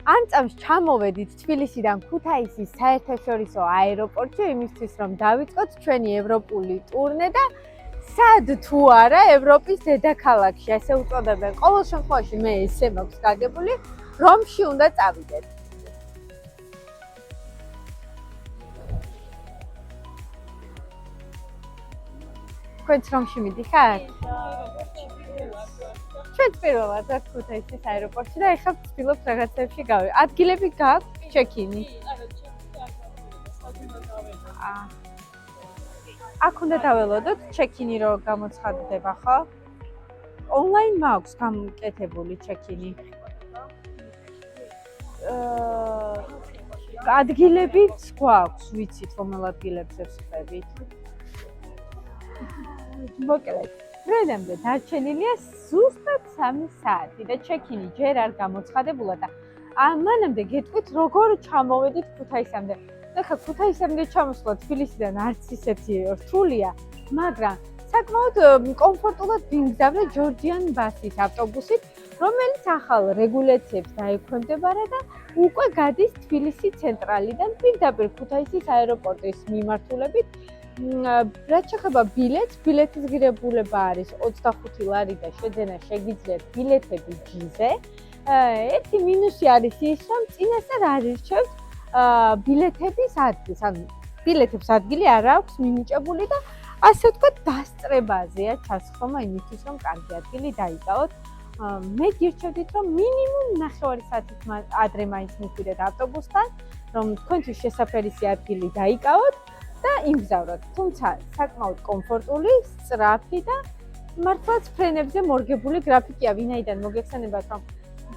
Ამ წამს ჩამოვედით თბილისიდან ქუთაისის საერთაშორისო აეროპორტში იმისთვის, რომ დავიწყოთ ჩვენი ევროპული ტურნე და სად თუ არა ევროპის დედაქალაქში, ასე უწოდებენ. ყოველ შემთხვევაში მე ესე მაქვს გაგებული, რომში უნდა წავიდეთ. თქვენც რომში მიდიხართ? ჩვენც პირველად ვართ ქუთაისის აეროპორტში და ეხლა ვცდილობთ რაღაცებში გავიდეთ. ადგილები გაქვთ ჩეკინი? აქ უნდა დაველოდოთ ჩეკინი რო გამოცხადდება, ხო? ონლაინ მაქვს გამკეთებული ჩეკინი. ადგილებიც გვაქვს, ვიცით რომელ ადგილებზე ვსწრებით. მოკლედ, დღემდე დარჩენილია ზუსტად 3 საათი და ჩეკინი ჯერ არ გამოცხადებულა და მანამდე გეტყვით როგორ ჩამოვედით ქუთაისამდე. ეხლა ქუთაისამდე ჩამოსვლა თბილისიდან არც ისეთი რთულია, მაგრამ საკმაოდ კომფორტულად ვიმგზავრე ჯორჯიან ბასის ავტობუსით, რომელიც ახალ რეგულაციებს დაექვემდებარა და უკვე გადის თბილისის ცენტრალიდან პირდაპირ ქუთაისის აეროპორტის მიმართულებით. რაც შეეხება ბილეთის ღირებულება არის 25 ლარი და შეძენა შეგიძლიათ ბილეთები ჯიზე. ერთი მინუსი არის ის, რომ წინასწარ არ ირჩევთ ბილეთების ადგილს, ანუ ბილეთებს ადგილი არ აქვს მინიჭებული და ასე ვთქვათ დასწრებაზეა ჩასხდომა იმისთვის, რომ კარგი ადგილი დაიკავოთ. მე გირჩევდით, რომ მინიმუმ 9 საათით ადრე მაინც მიხვიდეთ ავტობუსთან, რომ თქვენთვის შესაფერისი ადგილი დაიკავოთ და იმგზავროთ. თუმცა საკმაოდ კომფორტული, სწრაფი და მართლაც ფრენებზე მორგებული გრაფიკია, ვინაიდან მოგეხსენებათ, რომ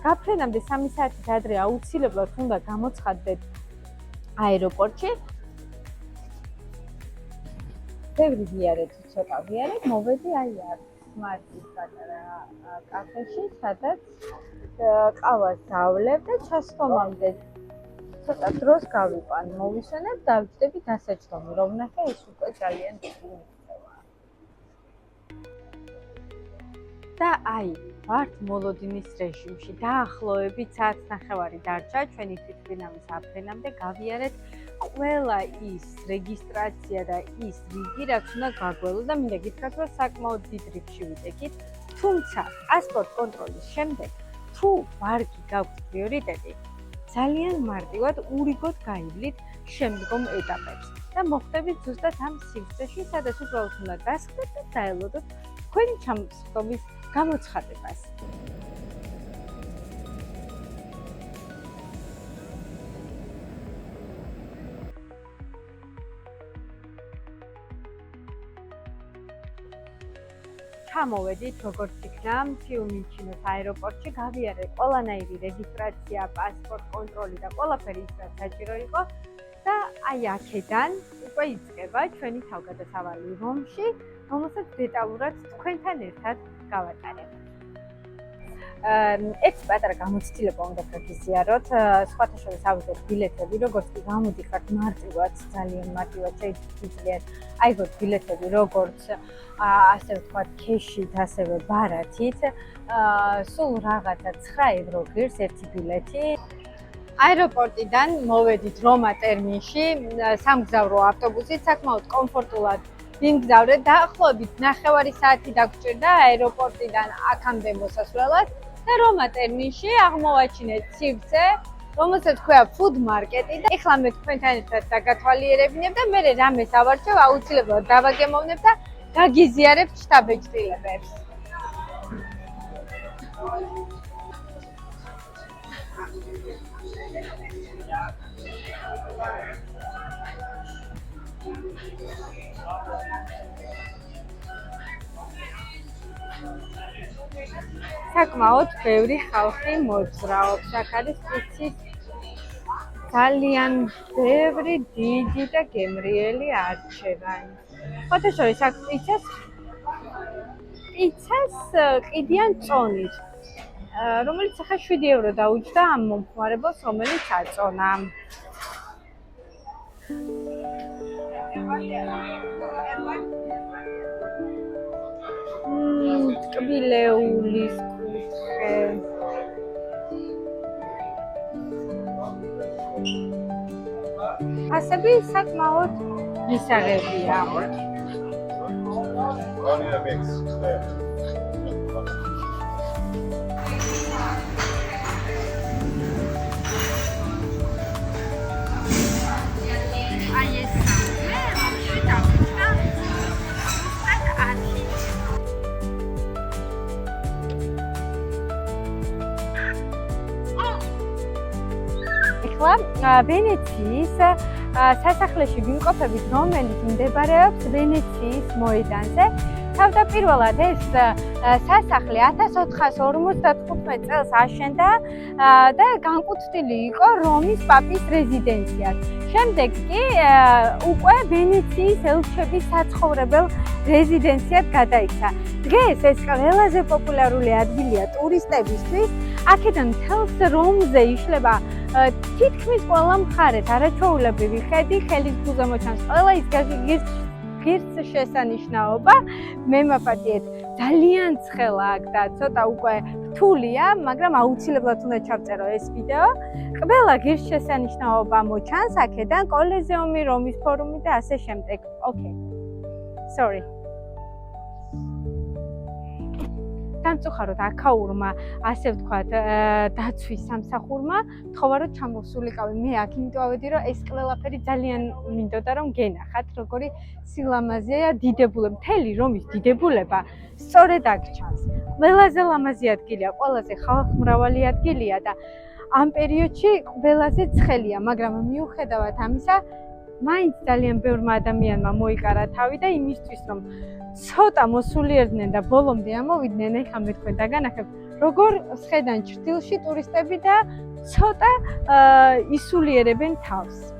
გაფრენამდე 3 საათით ადრე აუცილებლად უნდა გამოცხადდეთ აეროპორტში. ბევრი ვიარეთ, ცოტა ვიარეთ, მოვედი აი აქ სმარტის პატარა კაფეში, სადაც ყავას დავლებ და ჩასხდომამდე ცოტა დროს გავიყვან, მოვისვენებ, დავჯდები დასაჯდომი, რომ ვნახე ეს უკვე ძალიან დიდი მიღწევაა. და აი, ვართ მოლოდინის რეჟიმში, დაახლოებით 1:30 დარჩა ჩვენი თვითმფრინავის აფრენამდე, გავიარეთ ყველა ის რეგისტრაცია და ის რიგი, რაც უნდა გაგველოს და მინდა გითხრათ, რომ საკმაოდ დიდ რიგში ვიტეკით, თუმცა პასპორტ კონტროლის შემდეგ, თუ ვარგი გაქვთ პრიორიტეტი, ძალიან მარტივად ურიგოდ გაივლით შემდგომ ეტაპებს და მოხვდებით ზუსტად ამ სივრცეში, სადაც უბრალოდ უნდა გასხდეთ და დაელოდოთ თქვენი ჩამოსხდომის გამოცხადებას. ჩამოვედით, როგორც იქნა, ფიუმიჩინოს აეროპორტში, გავიარეთ ყველანაირი რეგისტრაცია, პასპორტ კონტროლი და ყველაფერი ის, რაც საჭირო იყო და აი აქედან უკვე იწყება ჩვენი თავგადასავალი რომში, რომელსაც დეტალურად თქვენთან ერთად გავატარებ. ერთი პატარა გამოცდილება უნდა გაგიზიაროთ, სხვათა შორის ავიღოთ ბილეთები, როგორც კი გამოდიხართ მარტივად, ძალიან მარტივად შეგვიძლიათ აიღოთ ბილეთები, როგორც ასე ვთქვათ, ქეშით, ასევე ბარათით, სულ რაღაცა 9 евро ღირს ერთი ბილეთი. აეროპორტიდან მოვედით რომა ტერმინში, სამგზავრო ავტობუსით, საკმაოდ კომფორტულად ვიმგზავრეთ, დაახლოებით 9 საათი დაგვჭირდა აეროპორტიდან აქამდე მოსასვლელად და რომა ტერმინში აღმოვაჩინეთ სივრცე, რომელსაც ქვია food market-ი და ეხლა მე თქვენთან ერთად დაგათვალიერებინებ და მე რამეს ავარჩევ, აუცილებლად დავაგემოვნებ და გაგიზიარებთ შთაბეჭდილებებს. საკმაოდ ბევრი ხალხი მოძრაობს, აქ არის პიცის ძალიან ბევრი დიდი და გემრიელი არჩევანი. სხვათა შორის აქ პიცას ყიდიან წონით, რომელიც ახლა 7 евро დაუჯდა ამ მომხმარებელს, რომელიც აწონა. ტკბილეულის კუთხე. ფასები საკმაოდ მისაღებია. ვენეციის სასახლეში ვიმყოფებით, რომელიც მდებარეობს ვენეციის მოედანზე. თავდაპირველად ეს სასახლე 1455 წელს აშენდა და განკუთვნილი იყო რომის პაპის რეზიდენციად. შემდეგ კი უკვე ვენეციის ელჩების საცხოვრებელ რეზიდენციად გადაიქცა. დღეს ეს ყველაზე პოპულარული ადგილია ტურისტებისთვის. აქედან მთელს რომზე იშლება თითქმის ყველა მხარეთ არაჩვეულებრივი ხედი, ხელის გულზე მოჩანს ყველა ის ღირსშესანიშნაობა. მე მაპატიეთ, ძალიან ცხელა აქ და ცოტა უკვე რთულია, მაგრამ აუცილებლად უნდა ჩავწერო ეს ვიდეო. ყველა ღირსშესანიშნაობა მოჩანს აქედან, კოლიზეუმი, რომის ფორუმი და ასე შემდეგ. ოკეი. Sorry. სამწუხაროდ აქაურმა, ასე ვთქვათ, დაცვის სამსახურმა თხოვა რომ ჩამოვსულიყავი. მე აქ იმიტომ ავედი, რომ ეს ყველაფერი ძალიან მინდოდა რომ გენახათ, როგორი სილამაზეა დიდებულება. მთელი რომის დიდებულება სწორედ აქ ჩანს. ყველაზე ლამაზი ადგილია, ყველაზე ხალხმრავალი ადგილია და ამ პერიოდში ყველაზე ცხელია, მაგრამ მიუხედავად ამისა, მაინც ძალიან ბევრმა ადამიანმა მოიკარა თავი და იმისთვის რომ ცოტა მოსულიერდნენ და ბოლომდე ამოვიდნენ, ეხლა მე თქვენ დაგანახებთ, როგორ სხედან ჩრდილში ტურისტები და ცოტა ისულიერებენ თავს.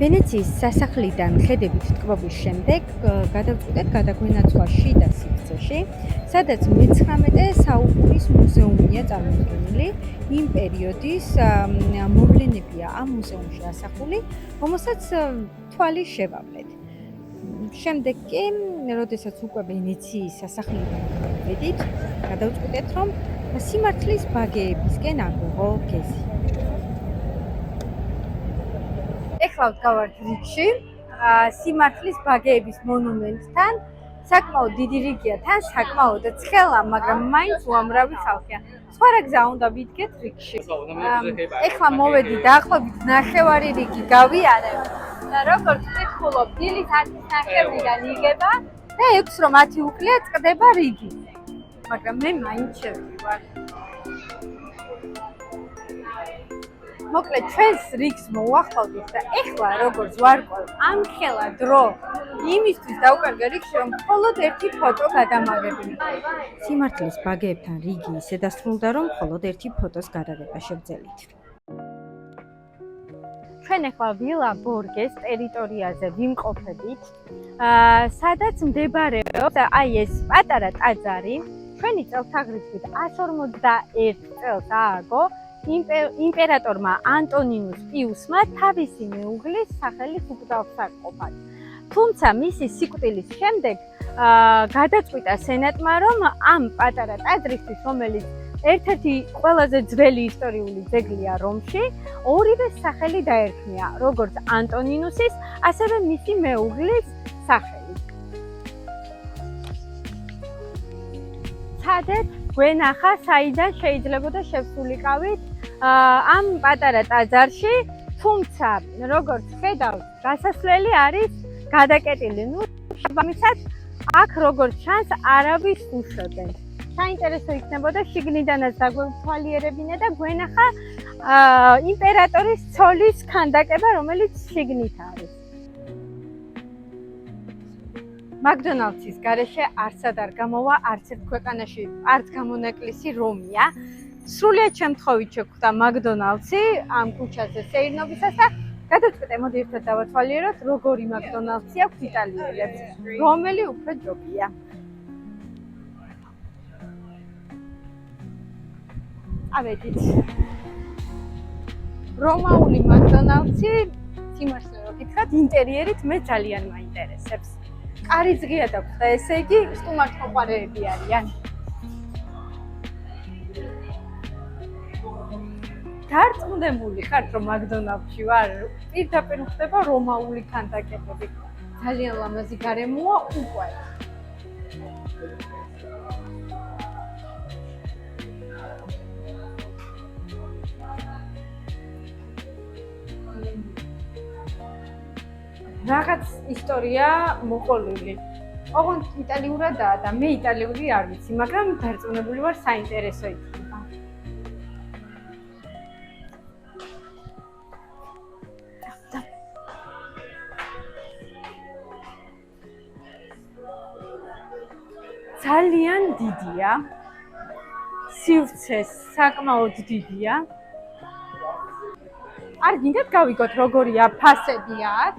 ვენეციის სასახლიდან ხედებით ტკბობის შემდეგ გადავწყვიტეთ გადაგვენაცვლა შიდა სივრცეში, სადაც მე-19 საუკუნის მუზეუმია წარმოდგენილი. იმ პერიოდის მოვლენებია ამ მუზეუმში ასახული, რომელსაც თვალი შევავლეთ. შემდეგ კი, როდესაც უკვე ვენეციის სასახლიდან გადავედით, გადავწყვიტეთ, რომ სიმართლის ბაგეებისკენ აგვიღო გეზი. ეხლა ვდგავართ რიგში, სიმართლის ბაგეების მონუმენტთან, საკმაოდ დიდი რიგია, თან საკმაოდ ცხელა, მაგრამ მაინც უამრავი ხალხია. სხვა რა გზა უნდა ვიდგეთ რიგში. ეხლა მოვედი დაახლოებით ნახევარი რიგი გავიარებ და როგორც ვკითხულობ, დილით 10:30-დან იგება და 6 რომ 10 უკლია წდება რიგი. მაგრამ მე მაინც შევდივარ. მოკლედ ჩვენს რიგს მოვახვალდით და ეხლა როგორც ვარკვევ ამ ხელა დრო იმისთვის დავკარგე რიგში რომ მხოლოდ ერთი ფოტო გადამაგებინე. სიმართლის ბაგეებთან რიგი ისე დასრულდა რომ მხოლოდ ერთი ფოტოს გადაღება შევძელით. ჩვენ ეხლა ვილა ბორგეს ტერიტორიაზე ვიმყოფებით, სადაც მდებარეობს აი ეს პატარა ტაძარი. ჩვენი წელთაღრიცხვით 151 წელს ააგო იმპერატორმა ანტონინუს პიუსმა თავისი მეუღლის სახელის უგდავსარყოფად. თუმცა მისი სიკვდილის შემდეგ გადაწყვიტა სენატმა, რომ ამ პატარა ტაძრისთვის, რომელიც ერთ-ერთი ყველაზე ძველი ისტორიული ძეგლია რომში, ორივე სახელი დაერქმია, როგორც ანტონინუსის, ასევე მისი მეუღლის სახელი. ცადეთ გვენახა, საიდან შეიძლებოდა შევსულიყავით ამ პატარა ტაძარში, თუმცა როგორც ხედავთ, გასასვლელი არის გადაკეტილი. შესაბამისად, აქ როგორც ჩანს, არავის უშვებენ. საინტერესო იქნებოდა შიგნიდანაც დაგვეთვალიერებინე და გვენახა იმპერატორის ცოლის ქანდაკება, რომელიც შიგნით არის. მაკდონალდსის გარეშე არცად არ გამოვა არც ერთ ქვეყანაში, არც გამონაკლისი რომია. სრულიად შემთხვევით შეხვდა მაკდონალდსი ამ ქუჩაზე სეირნობისას და გადაწყვეტე მოდი ერთად დავათვალიეროთ, როგორი მაკდონალდსი აქვს იტალიელებს, რომელი უფრო ჯობია. ავედით. რომაული მაკდონალდსი სიმართლე რომ გითხრათ, ინტერიერით მე ძალიან მაინტერესებს. კარი ძღია დაქვს და ესე იგი სტუმართ მოყვარეები არიან. დარწმუნებული ხარ რომ მაკდონალდსში ვარ? პირდაპირ ხდება რომაული ქანდაკებები. ძალიან ლამაზი გარემოა უკვე. რაღაც ისტორია მოყოლილი. ოღონდ იტალიურადაა და მე იტალიური არ ვიცი, მაგრამ დარწმუნებული ვარ საინტერესო იქნება. ძალიან დიდია. სივრცე საკმაოდ დიდია. არ გინდათ გავიგოთ როგორია ფასები აქ?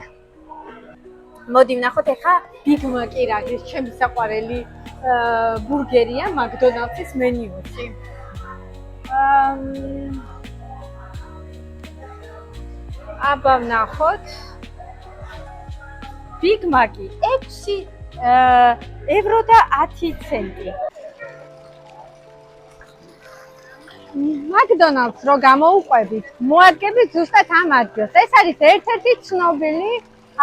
მოდი ვნახოთ ახლა Big Mac-ი რა არის ჩემი საყვარელი ბურგერია მაკდონალდსის მენიუში. აბა ვნახოთ. Big Mac-ი 6 ევრო და 10 ცენტი. მაკდონალდს რო გამოვუყვებით, მოადგებით ზუსტად ამ ადგილს. ეს არის ერთ-ერთი ცნობილი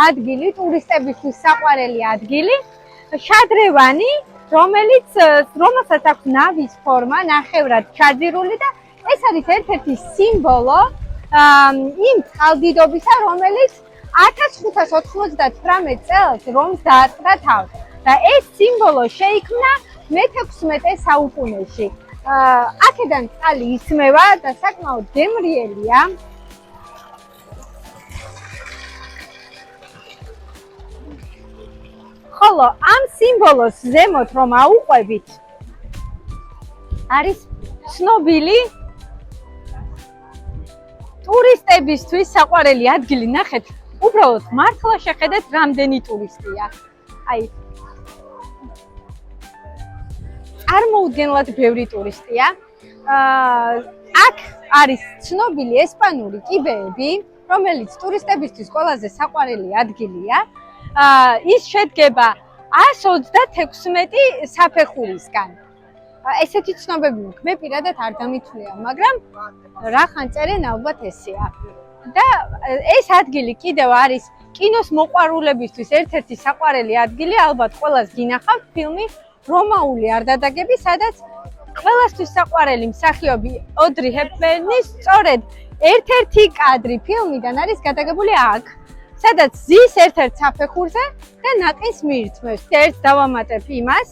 ადგილი, ტურისტებისთვის საყვარელი ადგილი, შადრევანი, რომელსაც აქვს ნავის ფორმა, ნახევრად ჩაძირული და ეს არის ერთ-ერთი სიმბოლო იმ წყალდიდობისა, რომელიც 1599 წელს რომს დაარტყდა თავს. და ეს სიმბოლო შეიქმნა მე-16 საუკუნეში. აქედან წყალი ისმევა და საკმაოდ გემრიელია. ხოლო ამ სიმბოლოს ზემოთ რომ აუყვებით, არის ცნობილი ტურისტებისთვის საყვარელი ადგილი. ნახეთ, უბრალოდ მართლა შეხედეთ რამდენი ტურისტია. აი წარმოუდგენლად ბევრი ტურისტია. აქ არის ცნობილი ესპანური კიბეები, რომელიც ტურისტებისთვის ყველაზე საყვარელი ადგილია. ის შედგება 126 საფეხურისგან. ესეთი ცნობები მაქვს. მე პირადად არ დამითვლია, მაგრამ რახან წერენ ალბათ ესეა. და ეს ადგილი კიდევ არის კინოს მოყვარულებისთვის ერთ-ერთი საყვარელი ადგილი. ალბათ ყველას გინახავთ ფილმი რომაული არდადაგები, სადაც ყველასთვის საყვარელი მსახიობი ოდრი ჰეპბერნის სწორედ ერთ-ერთი კადრი ფილმიდან არის გადაღებული აქ, სადაც ზის ერთ-ერთ საფეხურზე და ნაყინს მიირთმევს. ერთს დავამატებ იმას,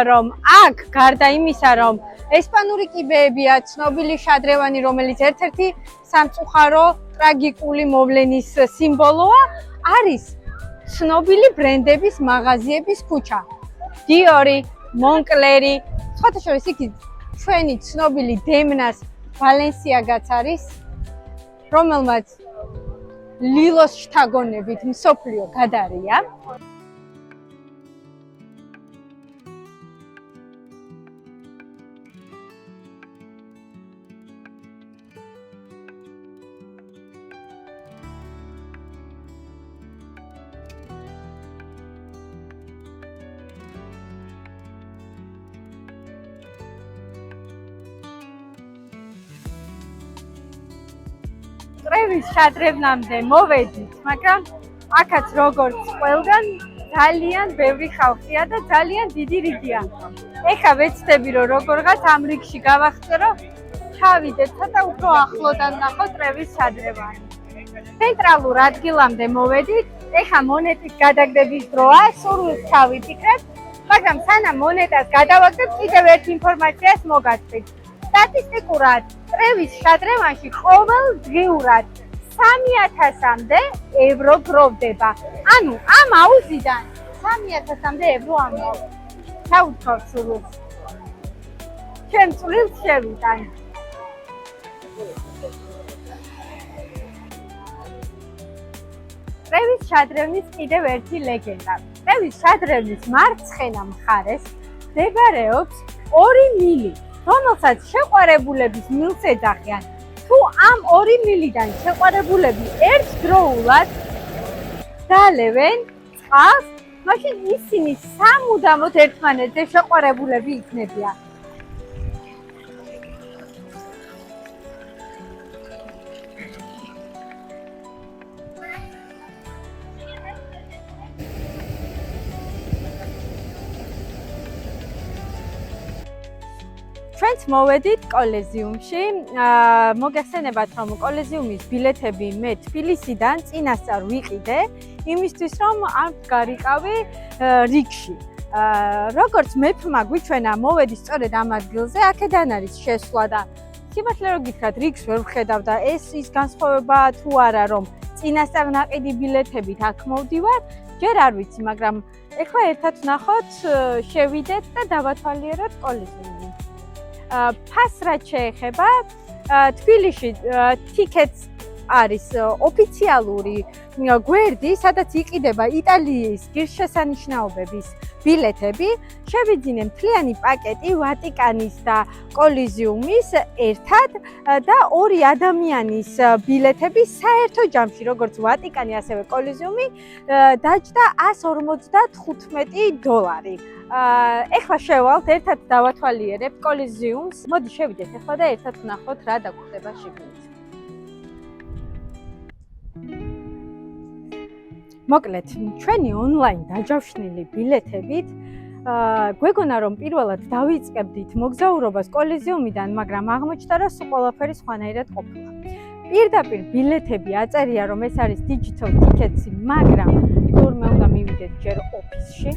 რომ აქ გარდა იმისა, რომ ესპანური კიბეებია, ცნობილი შადრევანი, რომელიც ერთ-ერთი სამწუხარო ტრაგიკული მოვლენის სიმბოლოა, არის ცნობილი ბრენდების მაღაზიების ქუჩა. დიორი, მონკლერი, სხვათა შორის იქ ჩვენი ცნობილი დემნას ვალენსიაგაც არის, რომელმაც ლილოს შთაგონებით მსოფლიო გადარია. წრევის შადრევნამდე მოვედით, მაგრამ აქაც როგორც ყველგან ძალიან ბევრი ხალხია და ძალიან დიდი რიგია. ეხლა ვეცდები რომ როგორღაც ამ რიგში გავახწერო, ჩავიდეთ ცოტა უფრო ახლოდან ნახოთ წრევის შადრევანი. ცენტრალურ ადგილამდე მოვედით, ეხლა მონეტის გადაგდების დროა, სურვილს ჩავიფიქრეთ, მაგრამ სანამ მონეტას გადავაგდებ, კიდევ ერთ ინფორმაციას მოგაცდით. სტატისტიკურად წრევის შადრევანში ყოველდღიურად 3000-მდე ევრო გროვდება. ანუ ამ აუზიდან 3000-მდე ევრო ამოაქვს. ჩაუთქვავ სულს. ჩემ წვრილს შევიტან. წრევის შადრევნის კიდევ ერთი ლეგენდა. წრევის შადრევნის მარცხენა მხარეს მდებარეობს 2 მილი, რომელსაც შეყვარებულების მილს ეძახიან. თუ ამ 2 მილიდან შეყვარებულები ერთდროულად დალევენ წყალს, მაშინ ისინი სამუდამოდ ერთმანეთზე შეყვარებულები იქნებიან. ჩვენც მოვედით კოლეზიუმში. მოგეხსენებათ, რომ კოლეზიუმის ბილეთები მე თბილისიდან წინასწარ ვიყიდე, იმისთვის რომ არ გარიყავი რიგში. როგორც მეფმა გვიჩვენა, მოვედი სწორედ ამ ადგილზე, აქედან არის შესვლა და სიმართლე რომ გითხრათ, რიგს ვერ ვხედავ და ეს ის განსხვავება თუ არა, რომ წინასწარ ნაყიდი ბილეთებით აქ მოვდივარ, ჯერ არ ვიცი, მაგრამ ეხლა ერთად ვნახოთ, შევიდეთ და დავათვალიეროთ კოლეზიუმი. ფას რაც შეეხება, თბილისში ტიკეტს არის ოფიციალური გვერდი, სადაც იყიდება იტალიის ღირსშესანიშნაობების ბილეთები. შევიძინე მთლიანი პაკეტი ვატიკანის და კოლიზიუმის ერთად და 2 ადამიანის ბილეთები საერთო ჯამში, როგორც ვატიკანი, ასევე კოლიზიუმი, დაჯდა $155. ეხლა შევალთ, ერთად დავათვალიერებთ კოლიზიუმს. მოდი შევიდეთ ეხლა და ერთად ვნახოთ რა დაგვხდება შიგნით. მოკლედ, ჩვენი ონლაინ დაჯავშნილი ბილეთებით გვეგონა რომ პირველად დავიწყებდით მოგზაურობას კოლიზიუმიდან, მაგრამ აღმოჩნდა რომ სულ ყველაფერი სხვანაირად ყოფილა. პირდაპირ ბილეთები აწერია რომ ეს არის digital tickets, მაგრამ თურმე უნდა მივიდეთ ჯერ ოფისში,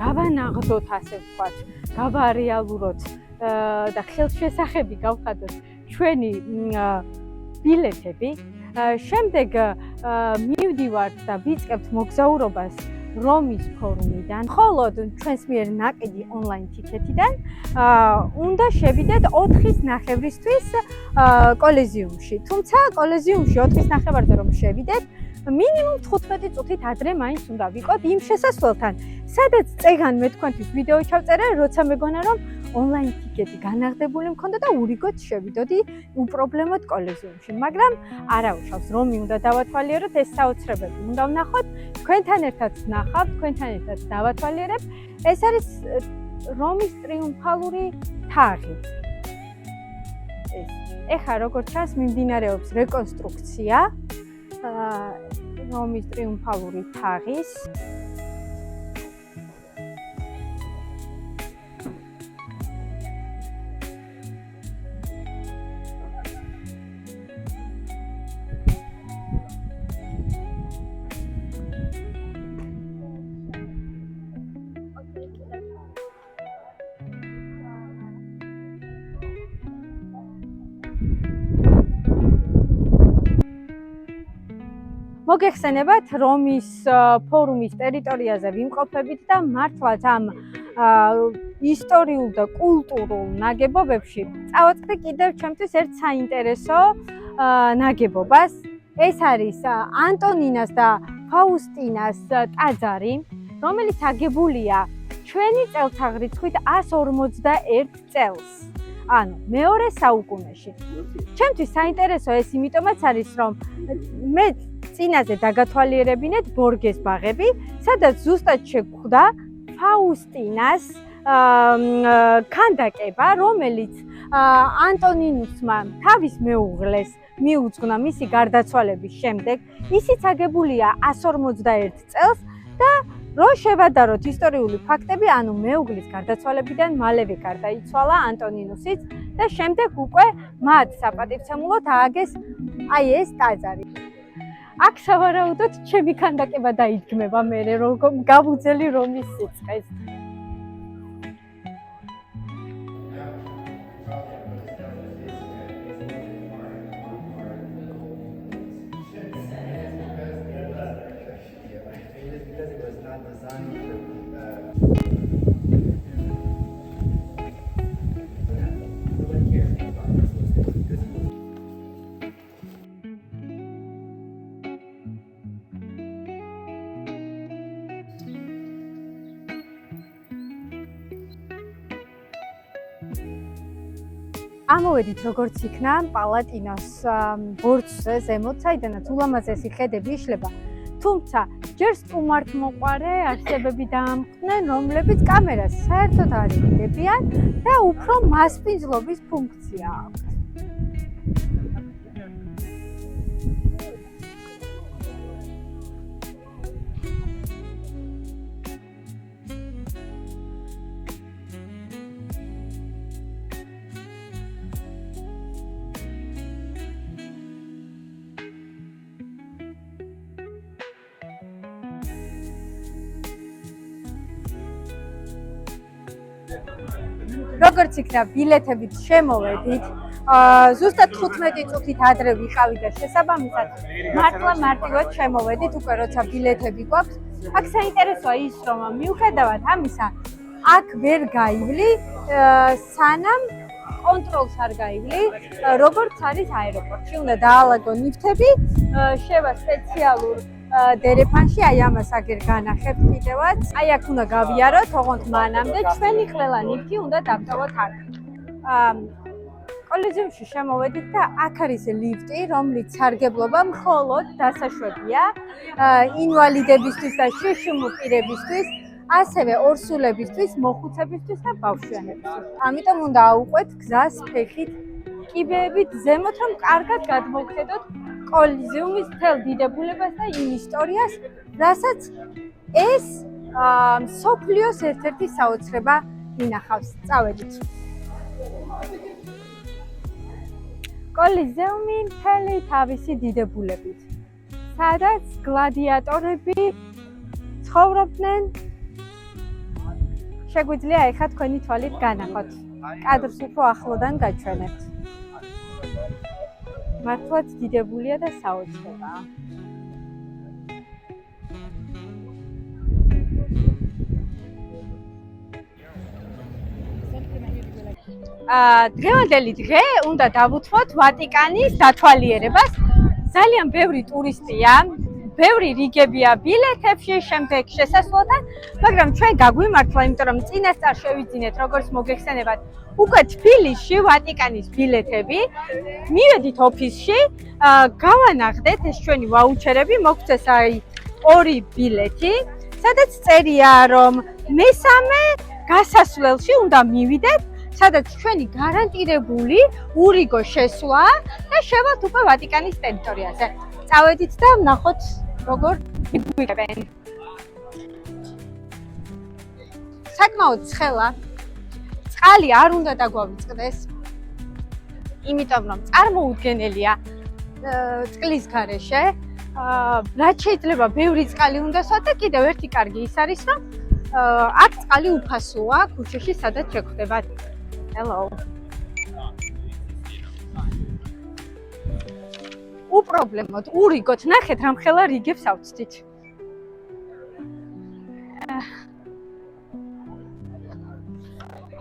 გავანაღდოთ ასე ვთქვათ, გავარეალუროთ და ხელშესახები გავხადოთ ჩვენი ბილეთები. შემდეგ მივდივართ და ვიწყებთ მოგზაურობას რომის ფორუმიდან. მხოლოდ ჩვენს მიერ ნაყიდი ონლაინ ტიკეტიდან უნდა შევიდეთ 4-ის ნახევრისთვის კოლიზიუმში. თუმცა კოლიზიუმში 4-ის ნახევარზე რომ შევიდეთ, მინიმუმ 15 წუთით ადრე მაინც უნდა ვიყოთ იმ შესასვლელთან, სადაც წეგან მე თქვენთვის ვიდეო ჩავწერე, როცა მეგონა რომ ონლაინ ტიკეტი განაღდებული მქონდა და ურიგოდ შევიდოდი უპრობლემოდ კოლიზიუმში. მაგრამ არა უშავს, რომი უნდა დავათვალიეროთ, ეს საოცრებები უნდა ვნახოთ, თქვენთან ერთად ვნახავთ, თქვენთან ერთად დავათვალიერებ. ეს არის რომის ტრიუმფალური თაღი. ეხლა როგორც ჩანს, მიმდინარეობს რეკონსტრუქცია რომის ტრიუმფალური თაღის. მოგეხსენებათ, რომის ფორუმის ტერიტორიაზე ვიმყოფებით და მართლაც ამ ისტორიულ და კულტურულ ნაგებობებში წავაწყდი კიდევ ჩემთვის ერთ საინტერესო ნაგებობას. ეს არის ანტონინას და ფაუსტინას ტაძარი, რომელიც აგებულია ჩვენი წელთაღრიცხვით 151 წელს. ანუ მეორე საუკუნეში. ჩემთვის საინტერესო ეს იმიტომაც არის, რომ მე წინაზე დაგათვალიერებინეთ ბორგეს ბაღები, სადაც ზუსტად შეგვხვდა ფაუსტინას ქანდაკება, რომელიც ანტონინუსმა თავის მეუღლეს მიუძღვნა მისი გარდაცვალების შემდეგ. ისიც აგებულია 151 წელს და რო შევადაროთ ისტორიული ფაქტები, ანუ მეუღლის გარდაცვალებიდან მალევე გარდაიცვალა ანტონინუსიც და შემდეგ უკვე მათ საპატივცემულოდ ააგეს აი ეს ტაძარი. აქ სავარაუდოდ ჩემი ქანდაკება დაიდგმება მე რომ გავუძელი რომის სიცხეს. Because it was not designed for წამოვედით როგორც იქნა პალატინოს ბორცვზე ზემოთ, საიდანაც ულამაზესი ხედები იშლება. თუმცა ჯერ სტუმართმოყვარე არსებები დაამხდნენ, რომლებიც კამერას საერთოდ არ იღებიან და უფრო მასპინძლობის ფუნქცია აქვს. როგორც იქნა ბილეთებით შემოვედით, ზუსტად 15 წუთით ადრე ვიყავი და შესაბამისად მართლა მარტივად შემოვედით უკვე როცა ბილეთები გვაქვს. აქ საინტერესოა ის, რომ მიუხედავად ამისა, აქ ვერ გაივლი, სანამ კონტროლს არ გაივლი, როგორც არის აეროპორტში. უნდა დაალაგო ნივთები, შევა სპეციალურ დერეფანში, აი ამას აგერ განახებთ კიდევაც. აი აქ უნდა გავიაროთ, ოღონდ მანამდე ჩვენი ყველა ნივთი უნდა დავტოვოთ აქ. კოლიზიუმში შემოვედით და აქ არის ლიფტი, რომლის სარგებლობა მხოლოდ დასაშვებია ინვალიდებისთვის და შიშუმ პირებისთვის, ასევე ორსულებისთვის, მოხუცებისთვის და ბავშვიანებისთვის. ამიტომ უნდა აუყვეთ გზას ფეხით, კიბეებით ზემოთ, რომ კარგად გადმოვხედოთ კოლიზიუმის მთელ დიდებულებას და იმ ისტორიას, რასაც ეს მსოფლიოს ერთ-ერთი საოცრება ინახავს. წავედით. კოლიზიუმი მთელი თავისი დიდებულებით, სადაც გლადიატორები ცხოვრობდნენ. შეგვიძლია ეხლა თქვენი თვალით განახოთ. კადრს უფრო ახლოდან გაჩვენებთ. მართლაც დიდებულია და საოცრებაა. დღევანდელი დღე უნდა დავუთმოთ ვატიკანის დათვალიერებას. ძალიან ბევრი ტურისტია, ბევრი რიგებია ბილეთებში, შემდეგ შესასვლელთან, მაგრამ ჩვენ გაგვიმართლა, იმიტომ რომ წინასწარ შევიძინეთ, როგორც მოგეხსენებათ, უკვე თბილისში ვატიკანის ბილეთები. მივედით ოფისში, გავანახდეთ ეს ჩვენი ვაუჩერები, მოგწეს აი 2 ბილეთი, სადაც წერია, რომ მესამე გასასვლელში უნდა მივიდეთ, სადაც ჩვენი გარანტირებული ურიგო შესვლა და შევალთ უკვე ვატიკანის ტერიტორიაზე. წავედით და ვნახოთ, როგორ გვიგებენ. საკმაოდ ცხელა. წყალი არ უნდა დაგვავიწყდეს, იმიტომ რომ წარმოუდგენელია წყლის გარეშე. რაც შეიძლება ბევრი წყალი უნდასვათ და კიდევ ერთი კარგი ის არის, რომ აქ წყალი უფასოა ქუჩაში, სადაც შეგხვდებათ. Hello. უპრობლემოდ ურიგოთ, ნახეთ რამხელა რიგებს ავწდით.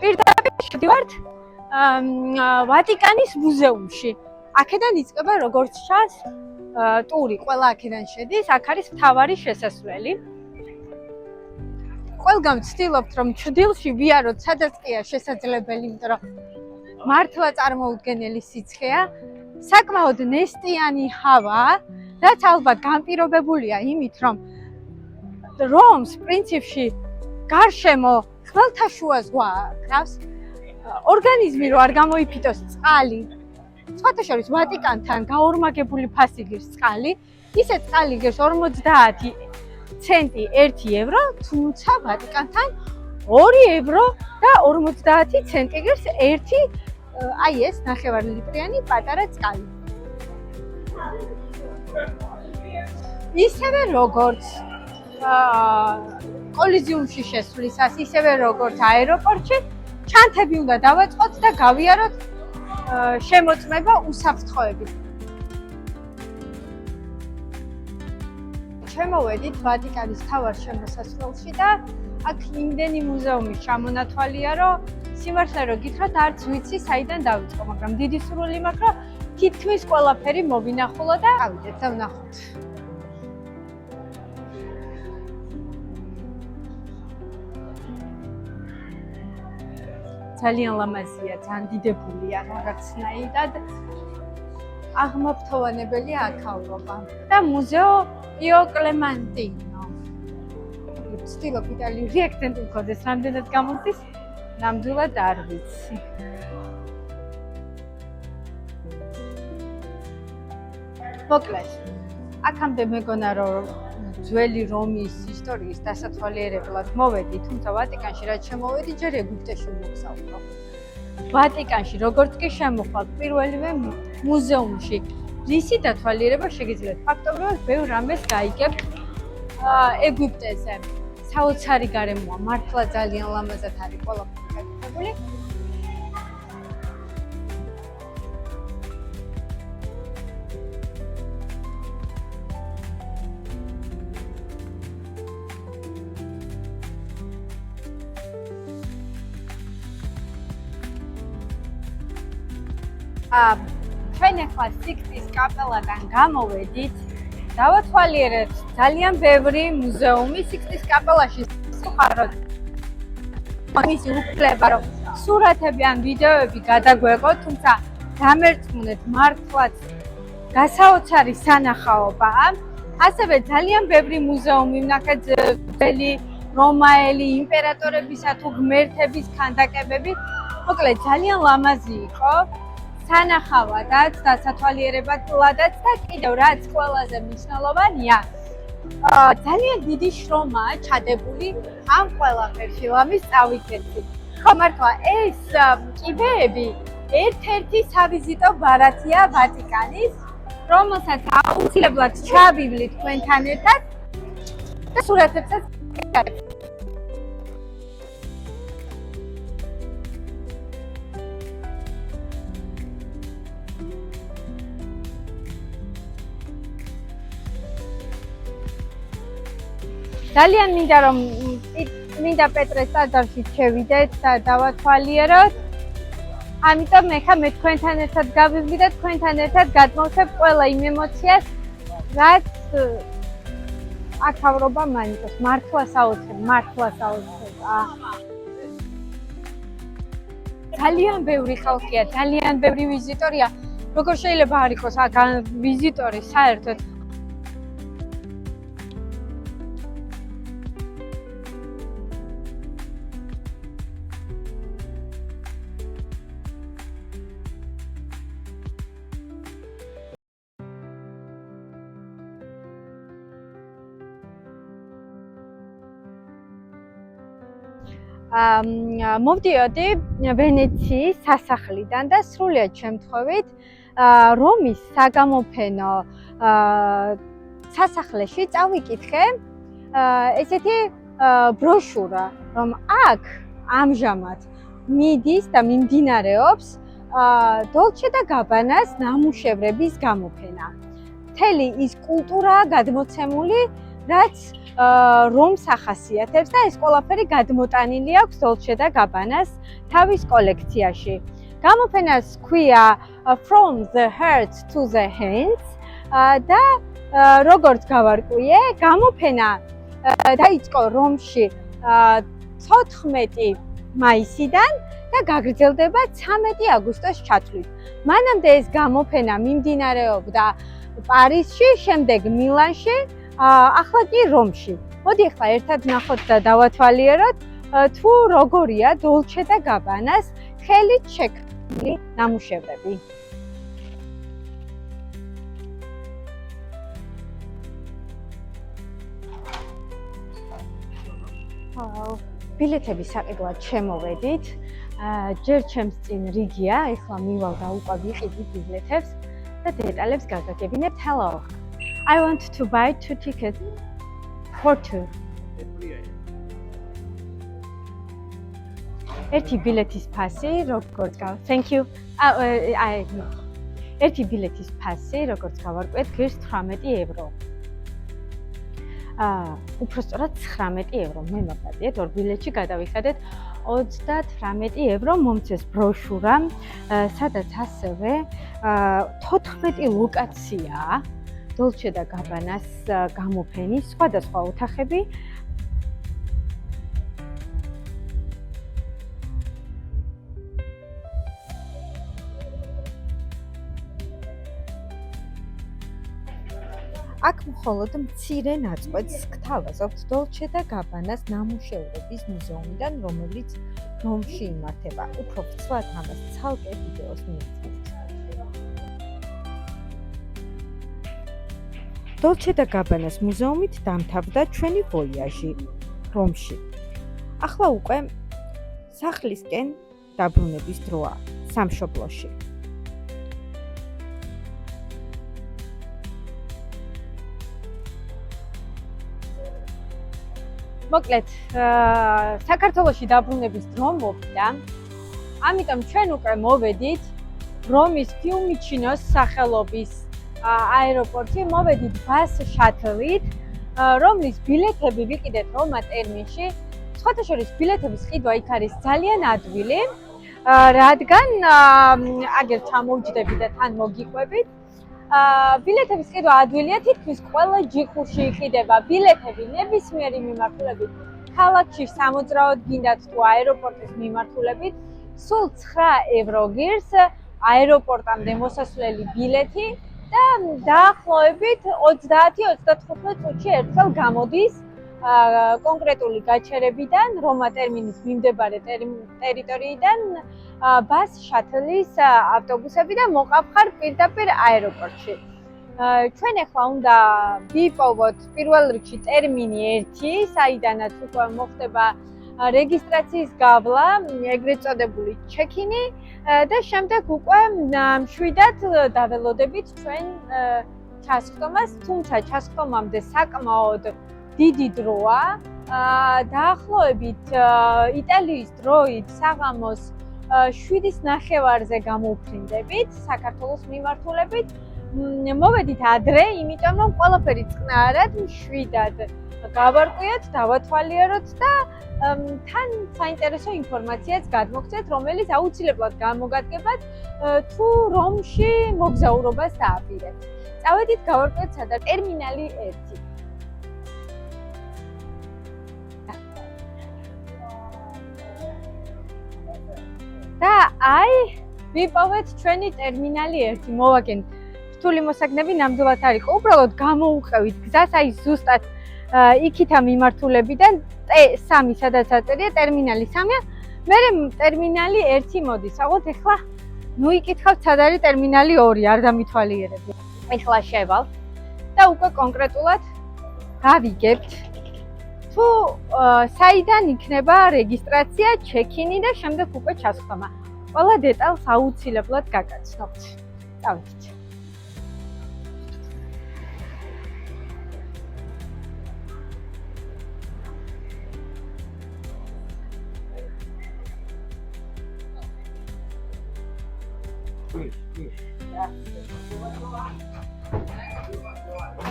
პირდაპირ შევდივართ ვატიკანის მუზეუმში. აქედან იწყება როგორც ჩანს ტური, ყველა აქედან შედის, აქ არის მთავარი შესასვლელი. ყველგან ვცდილობთ, რომ ჩრდილში ვიაროთ, სადაც ყია შესაძლებელი, იმიტომ რომ მართლა წარმოუდგენელი სიცხეა. საკმაოდ ნესტიანი ჰავა, რაც ალბათ განპირობებულია იმით, რომ რომს პრინციპში გარშემო ხმელთაშუა ზღვა გრავს, ორგანიზმი რო არ გამოიფიტოს წყალი, სხვათა შორის ვატიკანთან გაორმაგებული ფასი გირს წყალი, ისე წყალი გირს 50 ცენტი 1 ევრო, თუმცა ვატიკანთან 2 ევრო და 50 ცენტი გირს 1 აი ეს ნახევარლიტრიანი პატარა წყალი. ისევე როგორც კოლიზიუმში შესვლისას, ისევე როგორც აეროპორტში, ჩანთები უნდა დავაწყოთ და გავიაროთ შემოწმება უსაფრთხოებით. შემოვედით ვატიკანის მთავარ შემოსასვლელში და აქ იმდენი მუზეუმის ჩამონათვალია, რომ სიმართლე რო გითხრათ, არც ვიცი საიდან დავიწყო, მაგრამ დიდი სურვილი მაქვს, რომ თითქმის ყველაფერი მოვინახულო და ავიდეთ და ვნახოთ. ძალიან ლამაზია, ძალიან დიდებულია რაღაცნაირად. აღმოფრთოვანებელია აქაურობა და მუზეო პიო კლემანტინო. ვცდილობ იტალიური აქცენტი მქონდეს, რამდენად გამოდის, ნამდვილად არ ვიცი. მოკლედ, აქამდე მეგონა რომ ძველი რომის ისტორიის დასათვალიერებლად მოვედი, თუმცა ვატიკანში რაც შემოვედი, ჯერ ეგვიპტეში მოგზავნო. ვატიკანში როგორც კი შემოხვალ პირველივე მუზეუმში, რისი დათვალიერება შეგიძლიათ? ფაქტობრივად ბევრ რამეს გაიგებ ეგვიპტეზე. საოცარი გარემოა, მართლა ძალიან ლამაზად არის ყველაფერი გაკეთებული. ჩვენ ახლა სიქსტის კაპელიდან გამოვედით. დავათვალიერეთ ძალიან ბევრი მუზეუმი სიქსტის კაპელაში. სიხაროდ მისი უფლება რომ სურათები ან ვიდეოები გადაგვეყოთ, თუმცა დამერწმუნეთ მართლაც გასაოცარი სანახაობაა. ასევე ძალიან ბევრი მუზეუმი ვნახეთ ძველი რომაელი იმპერატორებისა თუ ღმერთების ქანდაკებები. მოკლედ ძალიან ლამაზი იყო. სანახავადაც, დასათვალიერებლადაც და კიდევ რაც ყველაზე მნიშვნელოვანია, ძალიან დიდი შრომაა ჩადებული ამ ყველაფერში, ამის წავითეთით. ხო მართლა ეს კიბეები ერთ-ერთი სავიზიტო ბარათია ვატიკანის, რომელსაც აუცილებლად ჩავივლით თქვენთან ერთად და სურათებსაც გადავიღეთ. ძალიან მინდა რომ მინდა პეტრეს ტაძარში შევიდეთ და დავათვალიეროთ. ამიტომ ეხლა მე თქვენთან ერთად გავივლი და თქვენთან ერთად გადმოვცემ ყველა იმ ემოციას, რაც აქაურობა მაინტერესებს. მართლა საოცრია. ძალიან ბევრი ხალხია, ძალიან ბევრი ვიზიტორია. როგორ შეიძლება არ იყოს აქ ვიზიტორი საერთოდ? მოვდიოდი ვენეციის სასახლიდან და სრულიად შემთხვევით რომის საგამოფენო სასახლეში წავიკითხე ესეთი ბროშურა, რომ აქ ამჟამად მიდის და მიმდინარეობს დოლჩე და გაბანას ნამუშევრების გამოფენა. მთელი ის კულტურაა გადმოცემული, რაც რომს ახასიათებს და ეს ყველაფერი გადმოტანილი აქვს დოლჩე და გაბანას თავის კოლექციაში. გამოფენას ქვია From the Heart to the Hands და როგორც გავარკვიე, გამოფენა დაიწყო რომში 14 მაისიდან და გაგრძელდება 13 აგვისტოს ჩათვლით. მანამდე ეს გამოფენა მიმდინარეობდა პარიზში, შემდეგ მილანში, ახლა კი რომში. მოდი ახლა ერთად ნახოთ და დავათვალიეროთ, თუ როგორია დოლჩე და გაბანას ხელით შექმნილი ნამუშევრები. ბილეთების საყიდლად შემოვედით. ჯერ ჩემს წინ რიგია, ახლა მივალ და უკვე ვიყიდი ბილეთებს და დეტალებს გაგაგებინებთ. Hello. I want to buy 2 tickets for 2. ერთი ბილეთის ფასი, როგორც Thank you. ერთი ბილეთის ფასი, როგორც გავარკვიეთ, ღირს 18 евро. უпростоრად 19 евро. მე მოგდადიეთ, ორ ბილეთში გადავიხადეთ 38 евро მომცეს ბროშურა, სადაც ასევე 14 ლოკაციაა. დოლჩე და გაბანას გამოფენის სხვადასხვა ოთახები. აქ მხოლოდ მცირე ნაწყვეტს გთავაზობთ დოლჩე და გაბანას ნამუშევრების მუზეუმიდან, რომელიც რომში იმართება. უფრო ვრცლად ამას ცალკე ვიდეოს მიეძებთ. დოლჩე და გაბანას მუზეუმით დამთავრდა ჩვენი ვოიაჟი რომში. ახლა უკვე სახლისკენ დაბრუნების დროა სამშობლოში. მოკლედ, საქართველოში დაბრუნების დრო მოვიდა. ამიტომ ჩვენ უკვე მოვედით რომის ფიუმიჩინოს სახელობის აეროპორტში, მოვედით ბას შატლით, რომლის ბილეთები ვიყიდეთ რომა ტერმინში. სხვათა შორის ბილეთების ყიდვა იქ არის ძალიან ადვილი, რადგან აგერ ჩამოვჯდები და თან მოგიყვებით. ბილეთების ყიდვა ადვილია, თითქმის ყველა ჯიხურში იყიდება ბილეთები ნებისმიერი მიმართულებით. ქალაქში სამოძრაოდ გინდათ თუ აეროპორტის მიმართულებით, სულ 9 ევრო ღირს აეროპორტამდე მოსასვლელი ბილეთი და დაახლოებით 30-35 წუთში ერთხელ გამოდის კონკრეტული გაჩერებიდან, რომა ტერმინის მიმდებარე ტერიტორიიდან ბას შატლის ავტობუსები და მოყავხარ პირდაპირ აეროპორტში. ჩვენ ახლა უნდა ვიპოვოთ პირველ რიგში ტერმინი 1, საიდანაც უკვე მოხდება რეგისტრაციის გავლა, ეგრეთ წოდებული ჩეკინი და შემდეგ უკვე მშვიდად დაველოდებით ჩვენ ჩასხდომას, თუმცა ჩასხდომამდე საკმაოდ დიდი დროა. დაახლოებით იტალიის დროით საღამოს 7:30-ზე გამოვფრინდებით საქართველოს მიმართულებით. მოვედით ადრე, იმიტომ რომ ყველაფერი წყნარად მშვიდად გავარკვიოთ, დავათვალიეროთ და თან საინტერესო ინფორმაციაც გადმოგცეთ, რომელიც აუცილებლად გამოგადგებათ თუ რომში მოგზაურობას დააპირებთ. წავედით გავარკვიოთ სადა ტერმინალი 1. და აი, ვიპოვეთ ჩვენი ტერმინალი 1. მოვაგენთ რთული მოსაგნები ნამდვილად არ იყო. უბრალოდ გამოვუყევით გზას, აი ზუსტად იქითა მიმართულებიდან T3, სადაც აწერია ტერმინალი 3-ია. მერე ტერმინალი 1 მოდის. აღოთ ეხლა ნუ იკითხავთ სად არის ტერმინალი 2, არ დამითვალიერებთ. ეხლა შევალთ და უკვე კონკრეტულად გავიგებთ თუ საიდან იქნება რეგისტრაცია, ჩეკინი და შემდეგ უკვე ჩასხდომა. ყველა დეტალს აუცილებლად გაგაცნობთ. წავედით.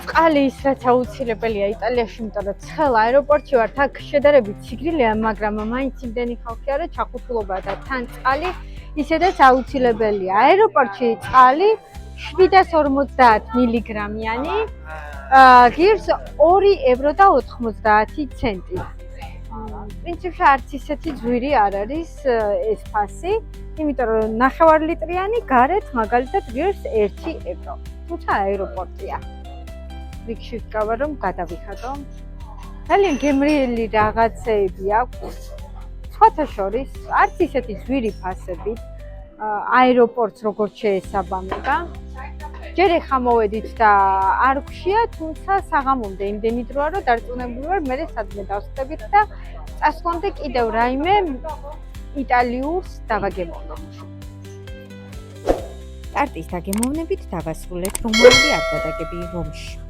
წყალი ის რაც აუცილებელია იტალიაში, იმიტომ რომ ცხელ აეროპორტში ვართ, აქ შედარებით სიგრილეა, მაგრამ მაინც იმდენი ხალხი არა, ჩახუთულობა და თან წყალი ისედაც აუცილებელია. აეროპორტში წყალი 750 მილიგრამიანი, ღირს 2 ევრო და 90 ცენტი. პრინციპში არც ისეთი ძვირი არ არის ეს ფასი, იმიტომ რომ 9 ლიტრიანი გარეთ მაგალითად ღირს 1 ევრო. თუმცა აეროპორტია. რიგში ვკავა რომ გადავიხადო. ძალიან გემრიელი რაღაცეები აქვს. სხვათა შორის არც ისეთი ძვირი ფასებით აეროპორტს როგორც შეესაბამება. ჯერ ეხა მოვედით და არ გვშია, თუმცა საღამომდე იმდენი დროა რომ დარწმუნებული ვარ, მე სადმე დავსწრებით და წასვლამდე კიდევ რაიმე იტალიურს დავაგემოვნებთ. კარტის დაგემოვნებით დავასრულეთ რომაული არდადაგები რომში.